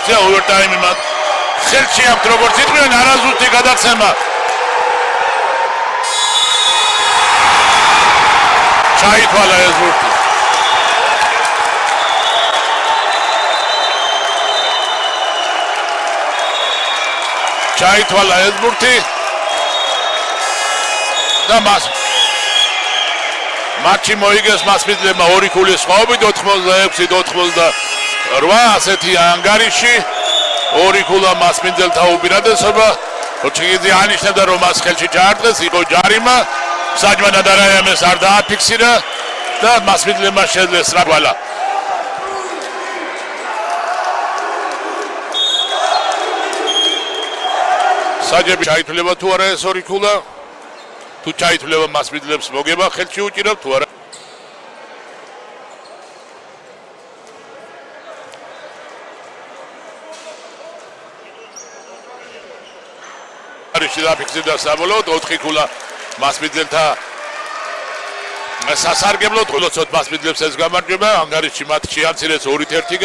სიტუაცია ოვერტაიმი მათ ხელში აქვთ როგორც იყვნენ არაზუსტი გადაცემა ჩაითვალა ეს ბურთი ჩაითვალა ეს ბურთი და მატჩი მოიგეს მასპინძლებმა 2 ქულის სხვაობით 86-88 ასეთი ანგარიში 2 ქულა მასპინძელთა უპირატესობა ოჩიგიძე ანიშნებდა რომ მას ხელში ჩაარტყეს იყო ჯარიმა საჯმა ნადარაიამეს არ დააფიქსირა და მასპინძლებმა შეძლეს რაგვალა საჯები ჩაითვლება თუ არა ეს 2 ქულა თუ ჩაითვლება მასპინძლებს მოგება ხელში უჭირავ თუ არა არიში დაფიქსირდა საბოლოოდ 4 ქულა მასპინძელთა სასარგებლოდ 20 მასპინძლებს ეს გამარჯვება ანგარიში მათ შეამცირეს 2-1